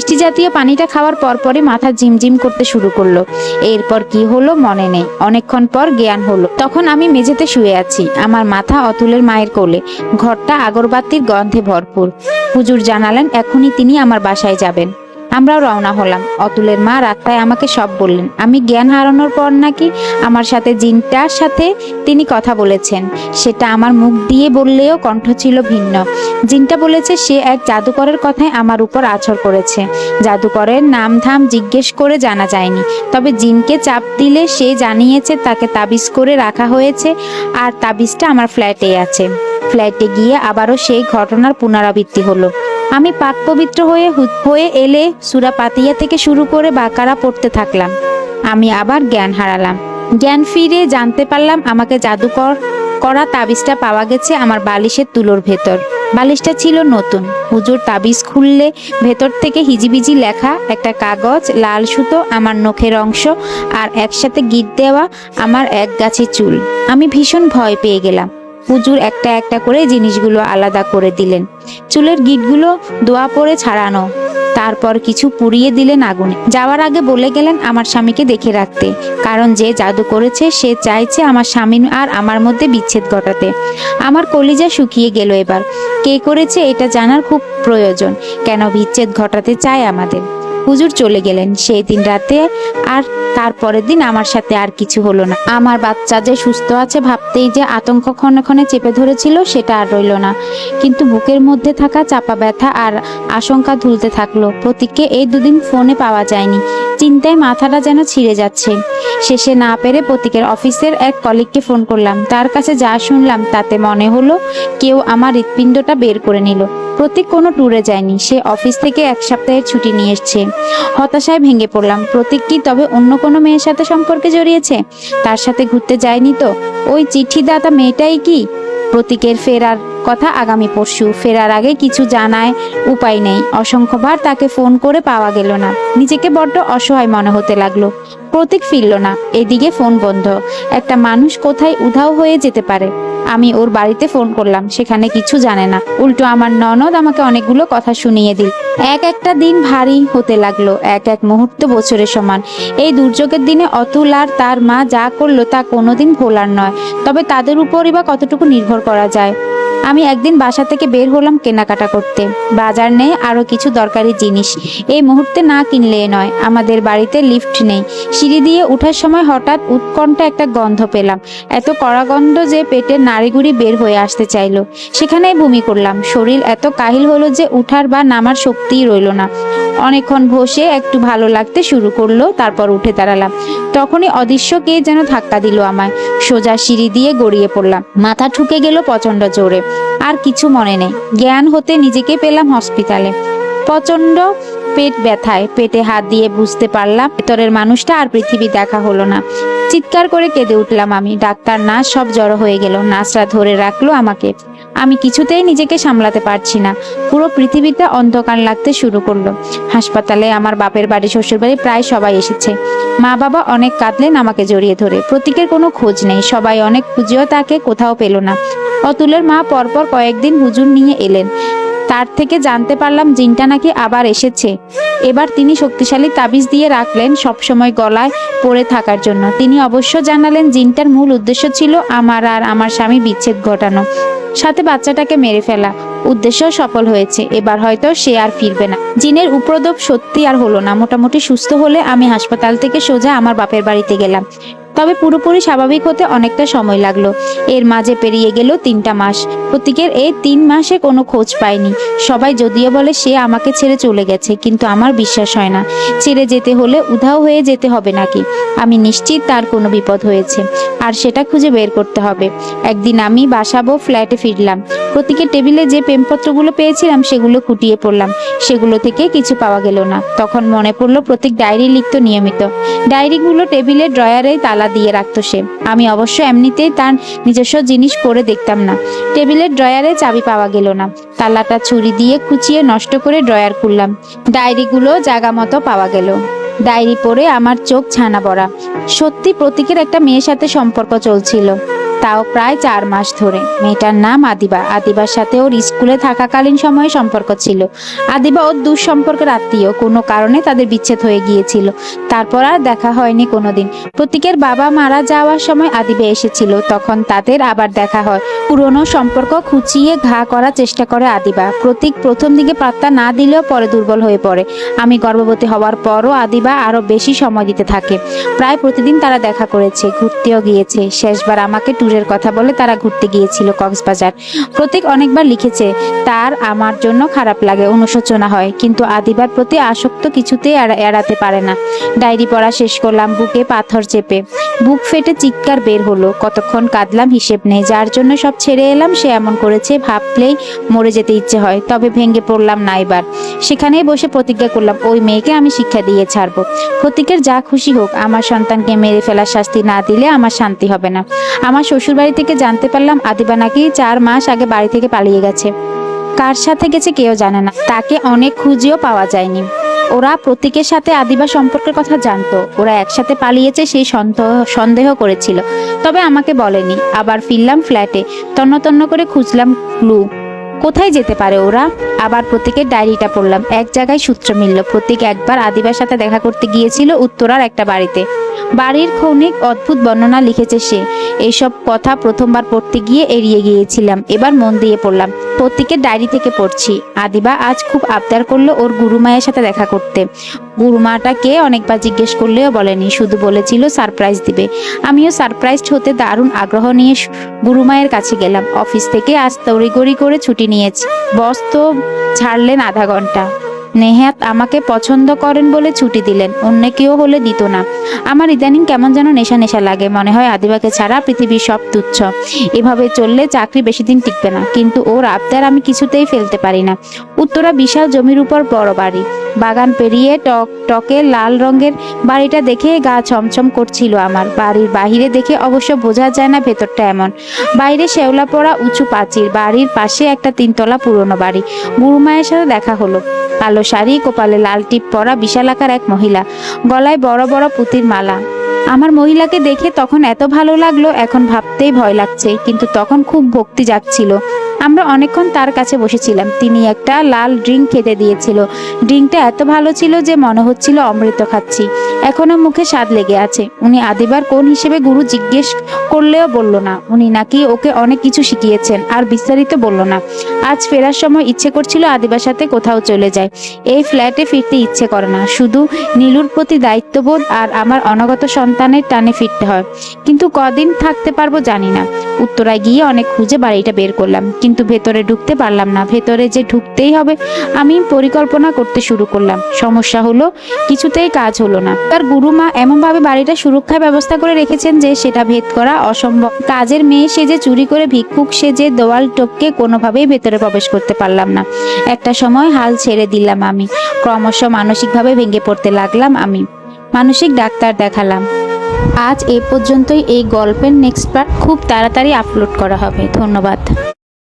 মিষ্টি জাতীয় পানিটা খাওয়ার পরপরই মাথা ঝিমঝিম করতে শুরু করলো। এরপর কি হলো মনে নেই। অনেকক্ষণ পর জ্ঞান হলো। তখন আমি মেঝেতে শুয়ে আছি, আমার মাথা অতুলের মায়ের কোলে। ঘরটা আগরবাতির গন্ধে ভরপুর। হুজুর জানালেন এখনই তিনি আমার বাসায় যাবেন। আমরাও রওনা হলাম। অতুলের মা রাস্তায় আমাকে সব বললেন। আমি জ্ঞান হারানোর পর নাকি আমার সাথে জিনটার সাথে তিনি কথা বলেছেন। সেটা আমার মুখ দিয়ে বললেও কণ্ঠ ছিল ভিন্ন। জিনটা বলেছে সে এক জাদুকরের কথায় আমার উপর আছর করেছে। জাদুকরের নাম ধাম জিজ্ঞেস করে জানা যায়নি, তবে জিনকে চাপ দিলে সে জানিয়েছে তাকে তাবিজ করে রাখা হয়েছে, আর তাবিজটা আমার ফ্ল্যাটে আছে। ফ্ল্যাটে গিয়ে আবারও সেই ঘটনার পুনরাবৃত্তি হলো। আমি পাক পবিত্র হয়ে এলে সূরা ফাতিহা থেকে শুরু করে বাকারা পড়তে থাকলাম। আমি আবার জ্ঞান হারালাম। জ্ঞান ফিরে জানতে পারলাম আমাকে জাদুকর করা তাবিজটা পাওয়া গেছে আমার বালিশের তুলোর ভেতর। বালিশটা ছিল নতুন। হুজুর তাবিজ খুললে ভেতর থেকে হিজিবিজি লেখা একটা কাগজ, লাল সুতো, আমার নখের অংশ, আর একসাথে গিট দেওয়া আমার এক গাছি চুল। আমি ভীষণ ভয় পেয়ে গেলাম। হুজুর একটা একটা করে জিনিসগুলো আলাদা করে দিলেন। চুলের গিটগুলো দোয়া পরে ছাড়ানো, তারপর কিছু পুড়িয়ে দিলেন আগুনে। যাওয়ার আগে বলে গেলেন আমার স্বামীকে দেখে রাখতে, কারণ যে জাদু করেছে সে চাইছে আমার স্বামী আর আমার মধ্যে বিচ্ছেদ ঘটাতে। আমার কলিজা শুকিয়ে গেল। এবার কে করেছে এটা জানার খুব প্রয়োজন। কেন বিচ্ছেদ ঘটাতে চায় আমাদের। হুজুর চলে গেলেন সেই দিন রাতে, আর তারপরের দিন আমার সাথে আর কিছু হলো না। আমার বাচ্চা যে সুস্থ আছে ভাবতেই যে আতঙ্ক ক্ষণে ক্ষণে চেপে ধরেছিল সেটা আর রইল না, কিন্তু বুকের মধ্যে থাকা চাপা ব্যথা আর আশঙ্কা ধুলতে থাকলো। প্রতীককে এই দুদিন ফোনে পাওয়া যায়নি। চিন্তায় মাথাটা যেন ছিঁড়ে যাচ্ছে। শেষে না পেরে প্রতীকের অফিসের এক কলিগকে ফোন করলাম। তার কাছে যা শুনলাম তাতে মনে হলো কেউ আমার হৃৎপিণ্ডটা বের করে নিল। প্রতীক কোনো ট্যুরে যায়নি, সে অফিস থেকে এক সপ্তাহের ছুটি নিয়ে এসছে। হতাশায় ভেঙে পড়লাম। প্রতীক কি তবে অন্য কোনো মেয়ের সাথে সম্পর্কে জড়িয়েছে? তার সাথে ঘুরতে যায়নি তো? ওই চিঠিদাতা মেয়েটাই কি? প্রতীকের ফেরার কথা আগামী পরশু। ফেরার আগে কিছু জানায় উপায় নেই। অসংখ্যবার তাকে ফোন করে পাওয়া গেল না। নিজেকে বড্ড অসহায় মনে হতে লাগলো। প্রতীক ফিরল না, এদিকে ফোন বন্ধ। একটা মানুষ কোথায় উধাও হয়ে যেতে পারে? আমি ওর বাড়িতে ফোন করলাম, সেখানে কিছু জানে না। উল্টো আমার ননদ আমাকে অনেকগুলো কথা শুনিয়ে দিল। এক একটা দিন ভারী হতে লাগলো, এক এক মুহূর্ত বছরের সমান। এই দুর্যোগের দিনে অতুল আর তার মা যা করলো তা কোনোদিন ভোলার নয়। তবে তাদের উপরই বা কতটুকু নির্ভর করা যায়। আমি একদিন বাসা থেকে বের হলাম কেনাকাটা করতে। বাজার নেই, আরো কিছু দরকারি জিনিস। এই মুহূর্তে না কিনলে নয়। আমাদের বাড়িতে লিফট নেই। সিঁড়ি দিয়ে উঠার সময় হঠাৎ উৎকণ্ঠা একটা গন্ধ পেলাম। এত কড়া গন্ধ যে পেটের নাড়িগুড়ি বের হয়ে আসতে চাইলো। সেখানেই বমি করলাম। শরীর এত কাহিল হলো যে উঠার বা নামার শক্তিই রইল না। অনেকক্ষণ বসে একটু ভালো লাগতে শুরু করলো, তারপর উঠে দাঁড়ালাম। তখনই অদৃশ্য কে যেন ধাক্কা দিল আমায়। সোজা সিঁড়ি দিয়ে গড়িয়ে পড়লাম। মাথা ঠুকে গেল প্রচন্ড জোরে। আর কিছু মনে নেই। জ্ঞান হতে নিজেকে পেলাম হসপিটালে। প্রচন্ড পেট ব্যথায়। পেটে হাত দিয়ে বুঝতে পারলাম ভেতরের মানুষটা আর পৃথিবী দেখা হলো না। চিৎকার করে কেঁদে উঠলাম আমি। ডাক্তার নার্স সব জড়ো হয়ে গেল। নার্সরা ধরে রাখলো আমাকে। আমি কিছুতেই নিজেকে সামলাতে পারছি না। পুরো পৃথিবীটা অন্ধকার লাগতে শুরু করলো। হাসপাতালে আমার বাপের বাড়ি, শ্বশুর বাড়ি প্রায় সবাই এসেছে। মা বাবা অনেক কাঁদলেন আমাকে জড়িয়ে ধরে। প্রতীকের কোনো খোঁজ নেই। সবাই অনেক খুঁজেও তাকে কোথাও পেল না। অতুলের মা পরপর কয়েকদিন হুজুর নিয়ে এলেন। তার থেকে জানতে পারলাম জিনটা নাকি আবার এসেছে। এবার তিনি শক্তিশালী তাবিজ দিয়ে রাখলেন সবসময় গলায় পরে থাকার জন্য। তিনি অবশ্য জানালেন জিনটার মূল উদ্দেশ্য ছিল আমার আর আমার স্বামীর বিচ্ছেদ ঘটানো, সাথে বাচ্চাটাকে মেরে ফেলা। উদ্দেশ্য সফল হয়েছে। এবার হয়তো সে আর ফিরবে না। জিনের উপদ্রব সত্যি আর হলো না। মোটামুটি সুস্থ হলে আমি হাসপাতাল থেকে সোজা আমার বাপের বাড়িতে গেলাম। তবে পুরোপুরি স্বাভাবিক হতে অনেকটা সময় লাগলো। এর মাঝে পেরিয়ে গেল 3টা মাস। প্রতীকের এই 3 মাসে কোনো খোঁজ পাইনি। সবাই যদিও বলে সে আমাকে ছেড়ে চলে গেছে, কিন্তু আমার বিশ্বাস হয় না। ছেড়ে যেতে হলে উধাও হয়ে যেতে হবে নাকি? আমি নিশ্চিত তার কোনো বিপদ হয়েছে, আর সেটা খুঁজে বের করতে হবে। একদিন আমি বাসাবো ফ্ল্যাটে ফিরলাম। প্রতীকের টেবিলে যে প্রেমপত্রগুলো পেয়েছিলাম সেগুলো খুঁটিয়ে পড়লাম। সেগুলো থেকে কিছু পাওয়া গেল না। তখন মনে পড়লো প্রতীক ডায়েরি লিখত নিয়মিত। ডায়েরিগুলো টেবিলের ড্রয়ারে তালা দিয়ে রাখতো সে। আমি অবশ্য এমনিতেই তার নিজস্ব জিনিস পড়ে দেখতাম না। টেবিলের ড্রয়ারে চাবি পাওয়া গেল না। তালাটা ছুরি দিয়ে খুঁচিয়ে নষ্ট করে ড্রয়ার খুললাম। ডায়েরিগুলো জায়গা মতো পাওয়া গেল। ডায়েরি পড়ে আমার চোখ ছানা পড়া। সত্যি প্রতীকের একটা মেয়ের সাথে সম্পর্ক চলছিল, তাও প্রায় 4 মাস ধরে। মেয়েটার নাম আদিবা। আদিবার সাথে ওর স্কুলে থাকাকালীন সময়ে সম্পর্ক ছিল। আদিবা ওর দূর সম্পর্কের আত্মীয়, কোনো কারণে তাদের বিচ্ছেদ হয়ে গিয়েছিল। তারপর আর দেখা হয়নি কোনোদিন। প্রতীকের বাবা মারা যাওয়ার সময় আদিবা এসেছিল, তখন তাদের আবার দেখা হয়। পুরনো সম্পর্ক খুঁচিয়ে ঘা করার চেষ্টা করে আদিবা। প্রতীক প্রথম দিকে পাত্তা না দিলেও পরে দুর্বল হয়ে পড়ে। আমি গর্ভবতী হওয়ার পরও আদিবা আরো বেশি সময় দিতে থাকে। প্রায় প্রতিদিন তারা দেখা করেছে, ঘুরতেও গিয়েছে। শেষবার আমাকে ট্যুরের কথা বলে তারা ঘুরতে গিয়েছিল কক্সবাজার। প্রতীক অনেকবার লিখেছে তার আমার জন্য খারাপ লাগে, অনুশোচনা হয়, কিন্তু আদিবার প্রতি আসক্ত কিছুতেই এড়াতে পারে না। ডায়েরি পড়া শেষ করলাম বুকে পাথর চেপে। বুক ফেটে চিৎকার বের হলো। কতক্ষণ কাঁদলাম হিসেব নেই। যার জন্য সব ছেড়ে এলাম সে এমন করেছে, ভাবলেই মরে যেতে ইচ্ছে হয়। তবে ভেঙে পড়লাম না এবার। সেখানেই বসে প্রতিজ্ঞা করলাম ওই মেয়েকে আমি শিক্ষা দিয়ে ছাড়বো। প্রতীকের যা খুশি হোক, আমার সন্তানকে মেরে ফেলার শাস্তি না দিলে আমার শান্তি হবে না। আমার শ্বশুর বাড়ি থেকে জানতে পারলাম আদিবা নাকি 4 মাস আগে বাড়ি থেকে পালিয়ে গেছে। কার সাথে গেছে কেউ জানে না। তাকে অনেক খুঁজেও পাওয়া যায়নি। ওরা প্রতীকের সাথে আদিবা সম্পর্কের কথা জানতো। ওরা একসাথে পালিয়েছে সেই সন্দেহ করেছিল, তবে আমাকে বলেনি। আবার ফিরলাম ফ্ল্যাটে, তন্ন তন্ন করে খুঁজলাম ক্লু। কোথায় যেতে পারে ওরা? আবার প্রতীকের ডায়েরিটা পড়লাম। এক জায়গায় সূত্র মিলল। প্রতীক একবার আদিবার সাথে দেখা করতে গিয়েছিল উত্তরার একটা বাড়িতে। বাড়ির ক্ষণিক অদ্ভুত বর্ণনা লিখেছে সে। এইসব কথা প্রথমবার পড়তে গিয়ে এড়িয়ে গিয়েছিলাম, এবার মন দিয়ে পড়লাম। প্রতীকের ডায়েরি থেকে পড়ছি। আদিবা আজ খুব আবদার করলো ওর গুরুমায়ের সাথে দেখা করতে। গুরুমাটাকে অনেকবার জিজ্ঞেস করলেও বলেনি, শুধু বলেছিল সারপ্রাইজ দিবে। আমিও সারপ্রাইজড হতে দারুণ আগ্রহ নিয়ে গুরুমায়ের কাছে গেলাম। অফিস থেকে আজ তড়িঘড়ি করে ছুটি নিয়েছি। বস তো ছাড়লেন আধা ঘন্টা। নেহাত আমাকে পছন্দ করেন বলে ছুটি দিলেন, অন্য কেউ হলে দিত না। আমার ইদানিং কেমন যেন নেশা নেশা লাগে, মনে হয় আদিবাকে ছাড়া পৃথিবীর সব তুচ্ছ। এভাবে চললে চাকরি বেশি দিন টিকবে না, কিন্তু ওর আবদার আমি কিছুতেই ফেলতে পারি না। উত্তরা বিশাল জমির উপর বড় বাড়ি, বাগান পেরিয়ে টকে লাল রঙের বাড়িটা দেখে গা ছমছম করছিল আমার। বাড়ির বাহিরে দেখে অবশ্য বোঝা যায় না ভেতরটা এমন। বাইরে শেওলা পড়া উঁচু প্রাচীর, বাড়ির পাশে একটা 3 তলা পুরনো বাড়ি। গুরুমায়ের সাথে দেখা হলো। কালো শাড়ি, কপালে লাল টিপ পরা বিশালাকার এক মহিলা, গলায় বড় বড় পুঁতির মালা। আমার মহিলাকে দেখে তখন এত ভালো লাগলো, এখন ভাবতেই ভয় লাগছে, কিন্তু তখন খুব ভক্তি জাগছিল। আমরা অনেকক্ষণ তার কাছে বসেছিলাম। তিনি একটা লাল ড্রিঙ্ক খেতে দিয়েছিল। ড্রিঙ্কটা এত ভালো ছিল যে মনে হচ্ছিল অমৃত খাচ্ছি। এখনো মুখে স্বাদ লেগে আছে। উনি আদিবার কোন হিসেবে গুরু জিজ্ঞেস করলেও বলল না। উনি নাকি ওকে অনেক কিছু শিখিয়েছেন, আর বিস্তারিত বলল না। আজ ফেরার সময় ইচ্ছে করছিল আদিবার সাথে কোথাও চলে যায়। এই ফ্ল্যাটে ফিরতে ইচ্ছে করে না, শুধু নীলুর প্রতি দায়িত্ববোধ আর আমার অনাগত সন্তানের টানে ফিরতে হয়। কিন্তু কদিন থাকতে পারবো জানি না। উত্তরায় গিয়ে অনেক খুঁজে বাড়িটা বের করলাম, কিন্তু ভেতরে ঢুকতে পারলাম না। ভেতরে যে ঢুকতেই হবে, আমি পরিকল্পনা করতে শুরু করলাম। সমস্যা হলো, কিছুতেই কাজ হলো না। তার গুরুমা এমনভাবে বাড়িটা সুরক্ষার ব্যবস্থা করে রেখেছেন যে সেটা ভেদ করা অসম্ভব। কাজের মেয়ে সেজে, চুরি করে, ভিক্ষুক সেজে দেওয়াল টপকে কোনোভাবেই ভেতরে প্রবেশ করতে পারলাম না। একটা সময় হাল ছেড়ে দিলাম আমি। ক্রমশ মানসিকভাবে ভেঙে পড়তে লাগলাম আমি। মানসিক ডাক্তার দেখালাম। আজ এ পর্যন্তই। এই গল্পের নেক্সট পার্ট খুব তাড়াতাড়ি আপলোড করা হবে। ধন্যবাদ।